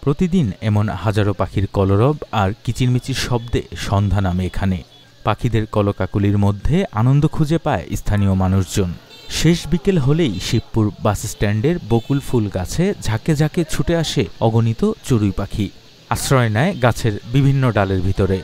প্রতিদিন এমন হাজারো পাখির কলরব আর কিচিরমিচির শব্দে সন্ধ্যা নামে এখানে। পাখিদের কলকাকলির মধ্যে আনন্দ খুঁজে পায় স্থানীয় মানুষজন। শেষ বিকেল হলেই শিবপুর বাসস্ট্যান্ডের বকুল ফুল গাছে ঝাঁকে ঝাঁকে ছুটে আসে অগণিত চড়ুই পাখি। আশ্রয় নেয় গাছের বিভিন্ন ডালের ভিতরে।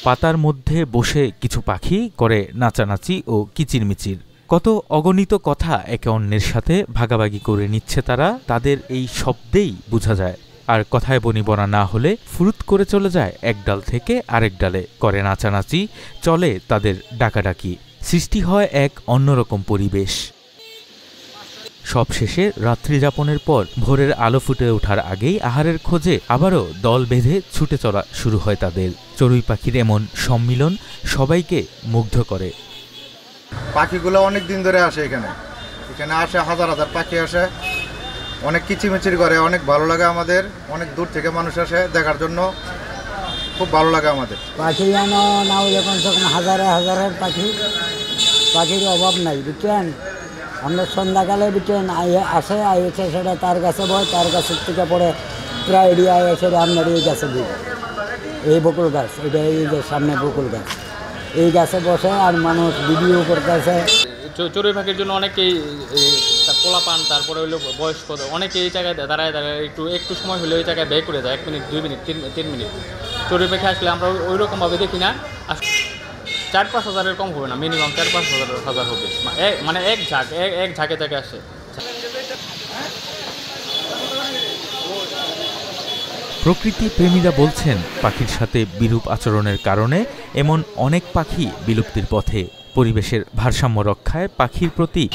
পাতার মধ্যে বসে কিছু পাখি করে নাচানাচি ও কিচিরমিচির। কত অগণিত কথা একে অন্যের সাথে ভাগাভাগি করে নিচ্ছে তারা। তাদের এই শব্দেই বোঝা যায়। আর কথায় বনিবনা না হলে ফুরুত করে চলে যায় এক ডাল থেকে আরেক ডালে, করে নাচানাচি, চলে তাদের ডাকাডাকি। সৃষ্টি হয় এক অন্যরকম পরিবেশ। সবশেষে রাত্রিযাপনের পর ভোরের আলো ফুটে ওঠার আগেই আহারের খোঁজে আবারও দল বেঁধে ছুটে চলা শুরু হয় তাদের। চড়ুই পাখির এমন সম্মিলন সবাইকে মুগ্ধ করে। পাখিগুলো অনেক দিন ধরে আসে এখানে আসে হাজার হাজার পাখি আসে, অনেক কিচিমিচির করে, অনেক ভালো লাগে আমাদের। অনেক দূর থেকে মানুষ আসে দেখার জন্য, খুব ভালো লাগে আমাদের। পাখি যেন না হলে কমসে কম হাজারে হাজারের পাখির অভাব নাই, বুঝছেন। আমরা সন্ধ্যাকালে বুঝছেন এসে সেটা তার কাছে বয়, তার কাছের থেকে পরে প্রায় এরিয়া এসে আপনার এই গাছে দিই, এই বকুল গাছ, এটা এই যে সামনে বকুল গাছ, এই গাছে বসে আর মানুষ ভিডিও করতেছে। চড়ুই পাখির জন্য অনেকেই পোলাপান, তারপরে হইলো বয়স্ক, অনেকে এই জায়গায় দাঁড়ায় একটু সময় হলে ওই জায়গায় ব্যয় করে যায়, 1 মিনিট 2 মিনিট 3 মিনিট। চড়ুই পাখি আসলে আমরা ওই রকমভাবে দেখি না। 4-5 হাজারের কম হবে না, মিনিমাম 4-5 হাজার হবে, মানে এক ঝাঁকে আসে। প্রকৃতি প্রেমীরা বলছেন, পাখির সাথে বিরূপ আচরণের কারণে এমন অনেক পাখি বিলুপ্তির পথে। পরিবেশের ভারসাম্য রক্ষায় পাখির প্রতি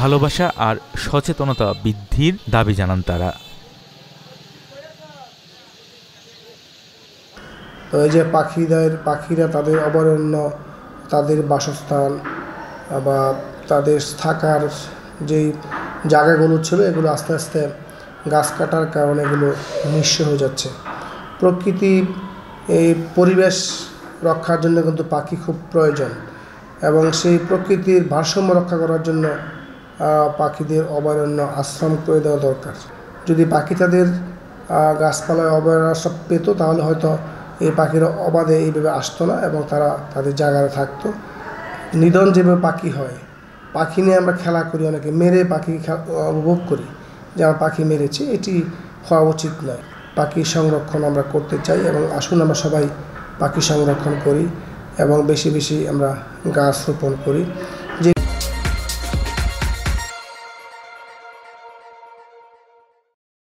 ভালোবাসা আর সচেতনতা বৃদ্ধির দাবি জানান তারা। তো এই যে পাখিরা তাদের অভয়ারণ্য, তাদের বাসস্থান বা তাদের থাকার যেই জায়গাগুলো ছিল, এগুলো আস্তে আস্তে গাছ কাটার কারণে এগুলো নিঃস্ব হয়ে যাচ্ছে। প্রকৃতি এই পরিবেশ রক্ষার জন্য কিন্তু পাখি খুব প্রয়োজন, এবং সেই প্রকৃতির ভারসাম্য রক্ষা করার জন্য পাখিদের অভয়ারণ্য আশ্রম করে দেওয়া দরকার। যদি পাখি তাদের গাছপালায় অভয়ারণ্য পেত, তাহলে হয়তো এই পাখিরা অবাধে এইভাবে আসতো না এবং তারা তাদের জায়গায় থাকতো। নিধন যেভাবে পাখি হয়, পাখি নিয়ে আমরা খেলা করি, অনেকে মেরে পাখি উপভোগ করি যে আমরা পাখি মেরেছি, এটি হওয়া উচিত নয়। পাখি সংরক্ষণ আমরা করতে চাই এবং আসুন আমরা সবাই পাখি সংরক্ষণ করি এবং বেশি বেশি আমরা গাছ রোপণ করি।